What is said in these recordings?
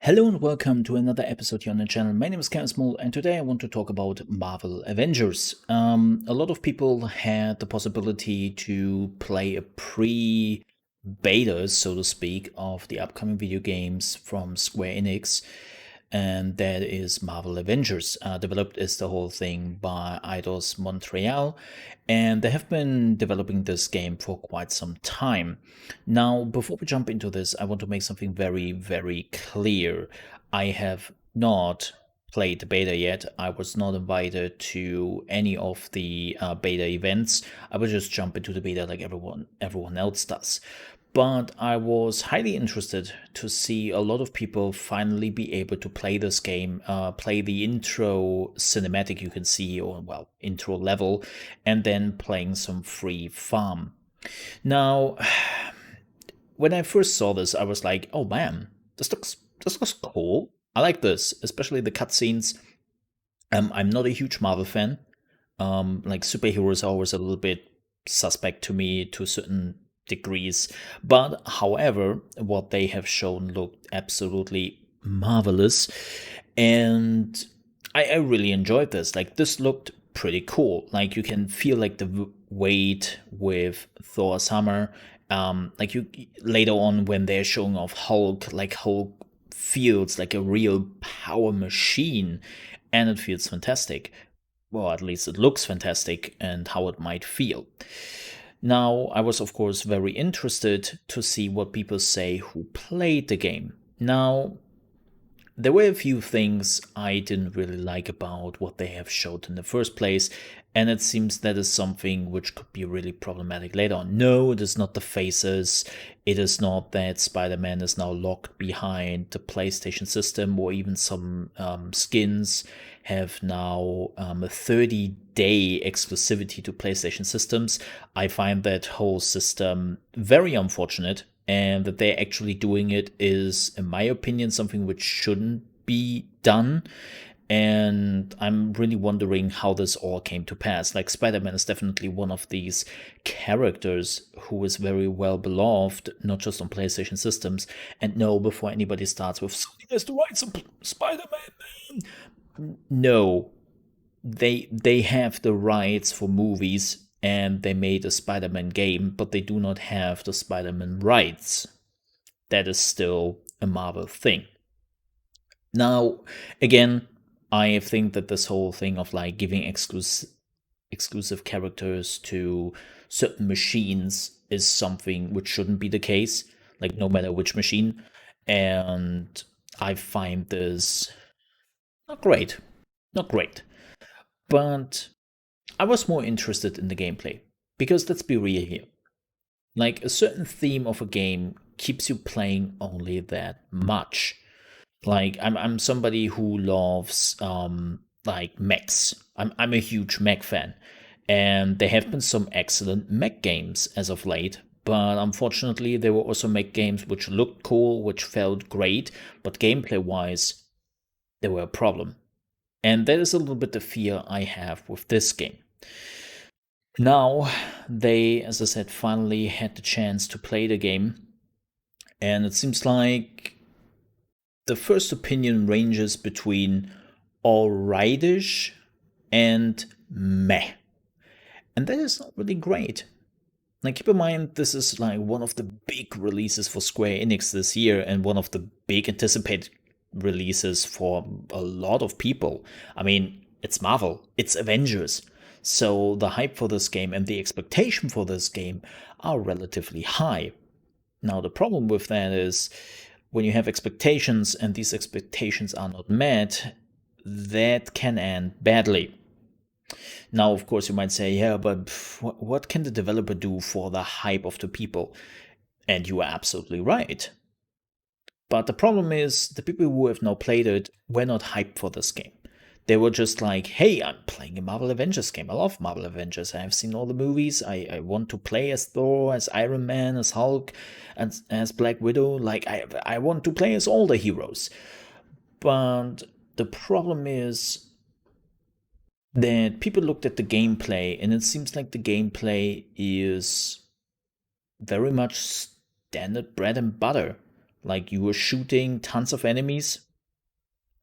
Hello and welcome to another episode here on the channel. My name is Karen Small and today I want to talk about Marvel Avengers. A lot of people had the possibility to play a pre-beta, so to speak, of the upcoming video games from Square Enix, and that is Marvel Avengers. Developed is the whole thing by Eidos Montreal, and they have been developing this game for quite some time. Now, before we jump into this, I want to make something very, very clear. I have not played the beta yet. I was not invited to any of the beta events. I will just jump into the beta like everyone else does. But I was highly interested to see a lot of people finally be able to play this game, play the intro cinematic you can see, or well, intro level, and then playing some free farm. Now, when I first saw this, I was like, "Oh man, this looks cool. I like this, especially the cutscenes." I'm not a huge Marvel fan. Like superheroes are always a little bit suspect to me to certain degrees. But however, what they have shown looked absolutely marvelous. And I really enjoyed this. Like, this looked pretty cool. Like, you can feel like the weight with Thor's hammer. Like, you later on when they're showing off Hulk, like Hulk feels like a real power machine, and it feels fantastic. Well, at least it looks fantastic, and how it might feel. Now, I was of course very interested to see what people say who played the game. Now, there were a few things I didn't really like about what they have showed in the first place, and it seems that is something which could be really problematic later on. No, it is not the faces, it is not that Spider-Man is now locked behind the PlayStation system, or even some skins have now a 30-day exclusivity to PlayStation systems. I find that whole system very unfortunate, and that they're actually doing it is, in my opinion, something which shouldn't be done. And I'm really wondering how this all came to pass. Like, Spider-Man is definitely one of these characters who is very well beloved, not just on PlayStation systems. And no, before anybody starts with Sony has to write some Spider-Man, no, they have the rights for movies, and they made a Spider-Man game, but they do not have the Spider-Man rights. That is still a Marvel thing. Now, again, I think that this whole thing of like giving exclusive characters to certain machines is something which shouldn't be the case, like no matter which machine. And I find this not great. Not great. But I was more interested in the gameplay. Because let's be real here. Like, a certain theme of a game keeps you playing only that much. Like, I'm somebody who loves like mechs. I'm a huge mech fan. And there have been some excellent mech games as of late. But unfortunately, there were also mech games which looked cool, which felt great, but gameplay wise, they were a problem. And that is a little bit the fear I have with this game. Now, they, as I said, finally had the chance to play the game. And it seems like the first opinion ranges between alrightish and meh. And that is not really great. Now, keep in mind, this is like one of the big releases for Square Enix this year, and one of the big anticipated releases for a lot of people. I mean, it's Marvel, it's Avengers. So the hype for this game and the expectation for this game are relatively high. Now, the problem with that is when you have expectations and these expectations are not met, that can end badly. Now, of course, you might say, yeah, but what can the developer do for the hype of the people? And you are absolutely right. But the problem is, the people who have now played it were not hyped for this game. They were just like, hey, I'm playing a Marvel Avengers game. I love Marvel Avengers. I have seen all the movies. I want to play as Thor, as Iron Man, as Hulk, and as Black Widow. Like, I want to play as all the heroes. But the problem is that people looked at the gameplay, and it seems like the gameplay is very much standard bread and butter. Like you were shooting tons of enemies,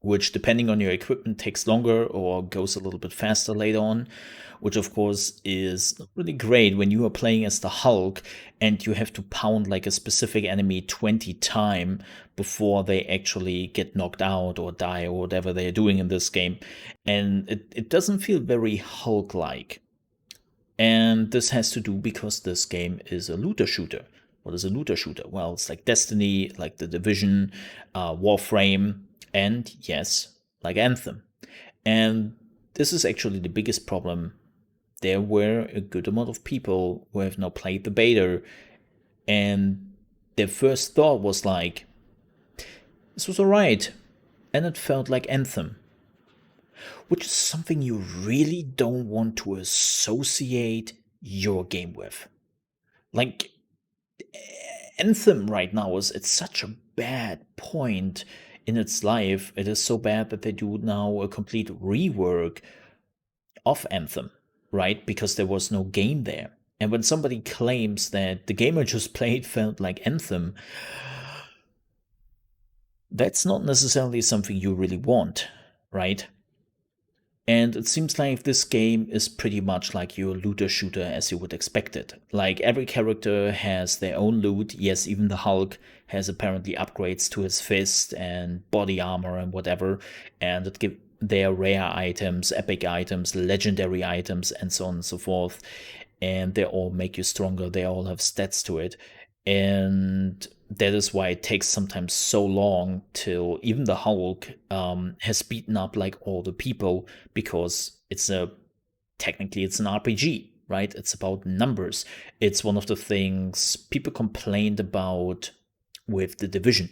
which depending on your equipment takes longer or goes a little bit faster later on, which of course is not really great when you are playing as the Hulk and you have to pound like a specific enemy 20 times before they actually get knocked out or die or whatever they're doing in this game. And it doesn't feel very Hulk-like. And this has to do because this game is a looter shooter. What is a looter shooter? Well, it's like Destiny, like The Division, Warframe, and yes, like Anthem. And this is actually the biggest problem. There were a good amount of people who have now played the beta, and their first thought was like, this was alright, and it felt like Anthem, which is something you really don't want to associate your game with. Like, Anthem right now is at such a bad point in its life. It is so bad that they do now a complete rework of Anthem, right? Because there was no game there. And when somebody claims that the game I just played felt like Anthem, that's not necessarily something you really want, right? And it seems like this game is pretty much like your looter shooter as you would expect it. Like every character has their own loot. Yes, even the Hulk has apparently upgrades to his fist and body armor and whatever. And it give their rare items, epic items, legendary items, and so on and so forth. And they all make you stronger. They all have stats to it. And that is why it takes sometimes so long till even the Hulk has beaten up like all the people, because technically it's an RPG, right? It's about numbers. It's one of the things people complained about with The Division.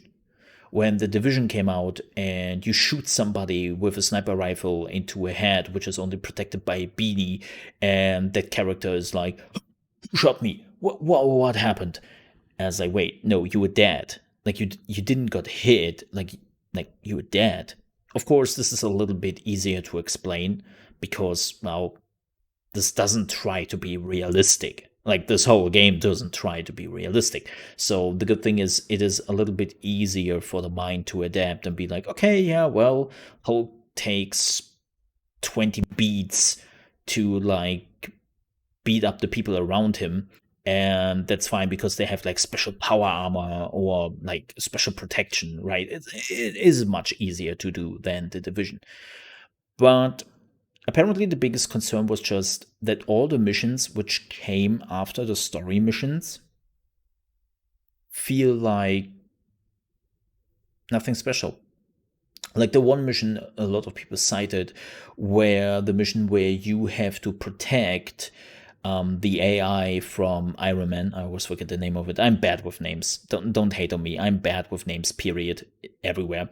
When The Division came out and you shoot somebody with a sniper rifle into a head, which is only protected by a beanie, and that character is like, who shot me? What happened? And I was like, wait, no, you were dead. Like you didn't got hit. Like you were dead. Of course, this is a little bit easier to explain because, well, this doesn't try to be realistic. Like this whole game doesn't try to be realistic. So the good thing is it is a little bit easier for the mind to adapt and be like, okay, yeah, well, Hulk takes 20 beats to like beat up the people around him, and that's fine because they have like special power armor or like special protection, right? It is much easier to do than The Division. But apparently the biggest concern was just that all the missions which came after the story missions feel like nothing special. Like the one mission a lot of people cited, where the mission where you have to protect the AI from Iron Man. I always forget the name of it. I'm bad with names. Don't hate on me. I'm bad with names, period, everywhere.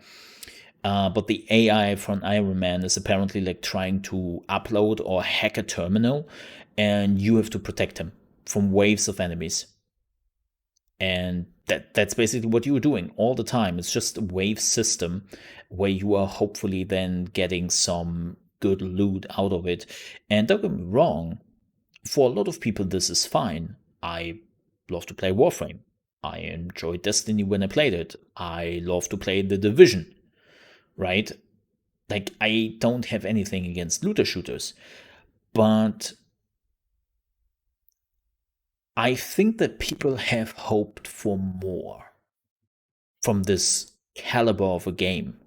But the AI from Iron Man is apparently like trying to upload or hack a terminal, and you have to protect him from waves of enemies. And that's basically what you are doing all the time. It's just a wave system where you are hopefully then getting some good loot out of it. And don't get me wrong, for a lot of people this is fine. I love to play Warframe. I enjoyed Destiny when I played it. I love to play The Division, right? Like, I don't have anything against looter shooters, but I think that people have hoped for more from this caliber of a game,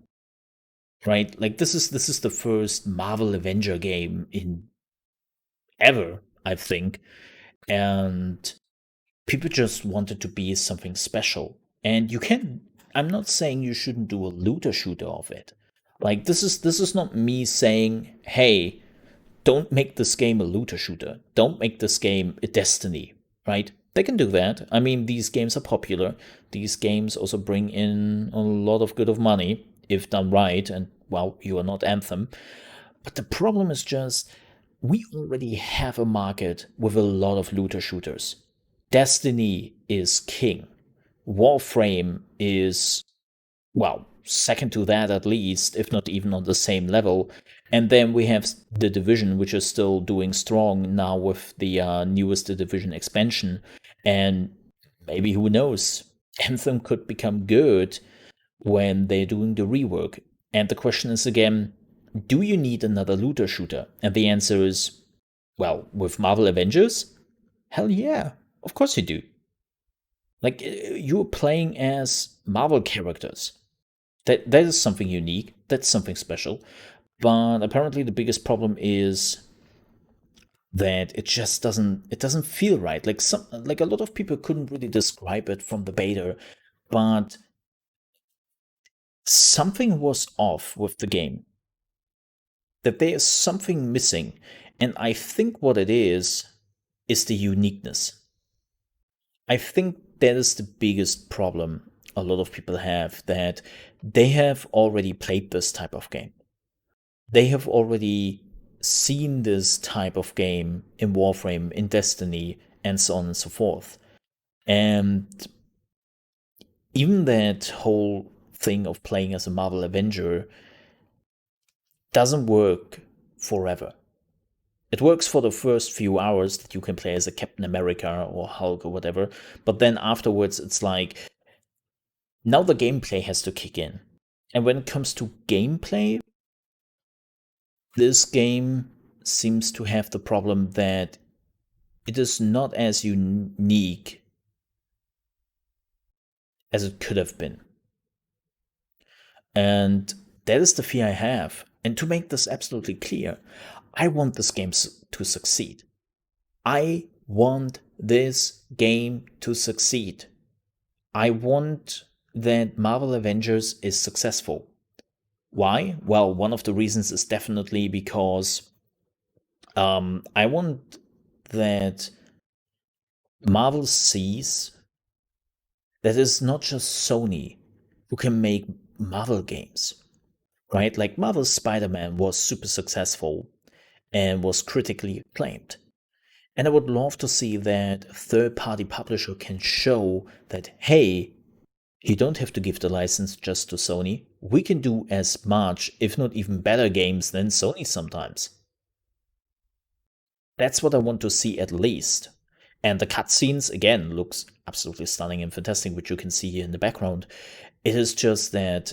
right? Like this is the first Marvel Avenger game in ever, I think, and people just wanted to be something special. And you can, I'm not saying you shouldn't do a looter shooter of it. Like this is not me saying, hey, don't make this game a looter shooter. Don't make this game a Destiny, right? They can do that. I mean, these games are popular. These games also bring in a lot of good of money if done right. And well, you are not Anthem. But the problem is just we already have a market with a lot of looter shooters. Destiny is king. Warframe is, well, second to that at least, if not even on the same level. And then we have The Division, which is still doing strong now with the newest The Division expansion. And maybe, who knows, Anthem could become good when they're doing the rework. And the question is again, do you need another looter shooter? And the answer is, well, with Marvel Avengers? Hell yeah, of course you do. Like, you're playing as Marvel characters. That is something unique. That's something special. But apparently, the biggest problem is that it doesn't feel right. Like a lot of people couldn't really describe it from the beta, but something was off with the game. That there is something missing, and I think what it is the uniqueness. I think that is the biggest problem a lot of people have, that they have already played this type of game. They have already seen this type of game in Warframe, in Destiny, and so on and so forth. And even that whole thing of playing as a Marvel Avenger doesn't work forever. It works for the first few hours that you can play as a Captain America or Hulk or whatever, but then afterwards it's like now the gameplay has to kick in. And when it comes to gameplay, this game seems to have the problem that it is not as unique as it could have been. And that is the fear I have. And to make this absolutely clear, I want this game to succeed. I want this game to succeed. I want that Marvel Avengers is successful. Why? Well, one of the reasons is definitely because I want that Marvel sees that it's not just Sony who can make Marvel games, right? Like Marvel's Spider-Man was super successful and was critically acclaimed. And I would love to see that a third-party publisher can show that, hey, you don't have to give the license just to Sony. We can do as much, if not even better games than Sony sometimes. That's what I want to see at least. And the cutscenes, again, looks absolutely stunning and fantastic, which you can see here in the background. It is just that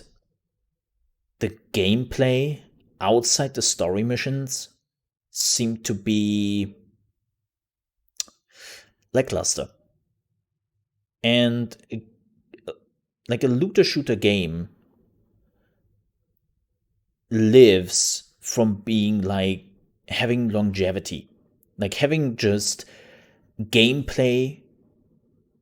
the gameplay outside the story missions seem to be lackluster. And like a looter shooter game lives from being like having longevity, like having just gameplay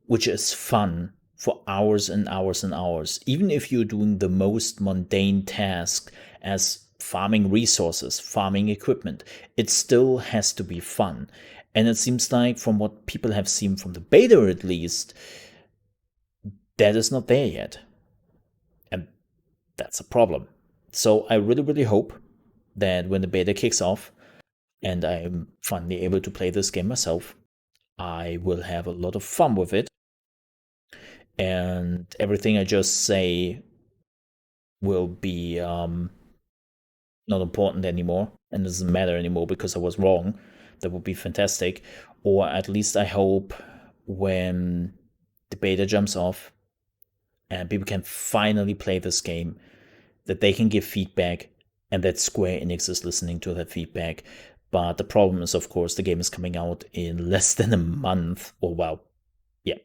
which is fun for hours and hours and hours. Even if you're doing the most mundane task as farming resources, farming equipment, it still has to be fun. And it seems like, from what people have seen from the beta at least, that is not there yet. And that's a problem. So I really, really hope that when the beta kicks off and I'm finally able to play this game myself, I will have a lot of fun with it. And everything I just say will be not important anymore and doesn't matter anymore because I was wrong. That would be fantastic. Or at least I hope when the beta jumps off and people can finally play this game, that they can give feedback and that Square Enix is listening to that feedback. But the problem is, of course, the game is coming out in less than a month, or well, yeah,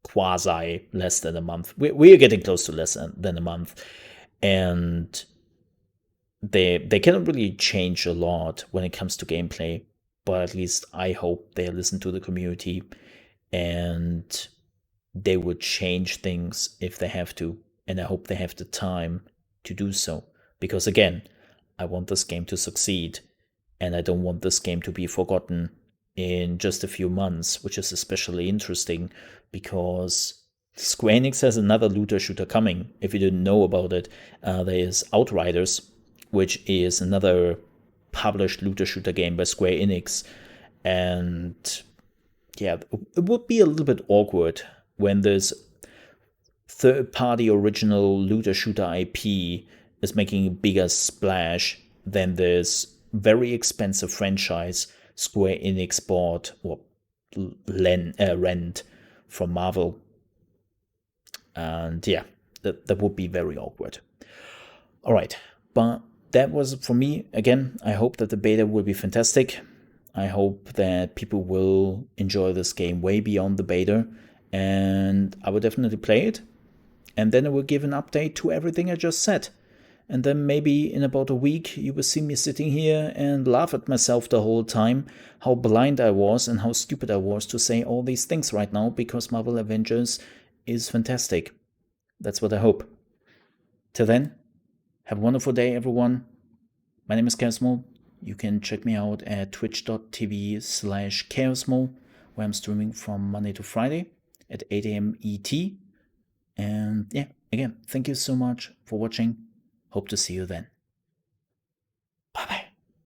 quasi less than a month. We're getting close to less than a month, and they cannot really change a lot when it comes to gameplay. But at least I hope they listen to the community and they would change things if they have to. And I hope they have the time to do so. Because again, I want this game to succeed. And I don't want this game to be forgotten in just a few months, which is especially interesting because Square Enix has another looter shooter coming. If you didn't know about it, there is Outriders, which is another published looter shooter game by Square Enix. And yeah, it would be a little bit awkward when this third-party original looter shooter IP is making a bigger splash than this very expensive franchise Square Enix bought or rent from Marvel. And yeah, that would be very awkward. All right, but that was for me. Again, I hope that the beta will be fantastic. I hope that people will enjoy this game way beyond the beta, and I will definitely play it. And then I will give an update to everything I just said. And then maybe in about a week, you will see me sitting here and laugh at myself the whole time, how blind I was and how stupid I was to say all these things right now, because Marvel Avengers is fantastic. That's what I hope. Till then, have a wonderful day, everyone. My name is Chaosmo. You can check me out at twitch.tv/Chaosmo, where I'm streaming from Monday to Friday at 8 a.m. ET. And yeah, again, thank you so much for watching. Hope to see you then.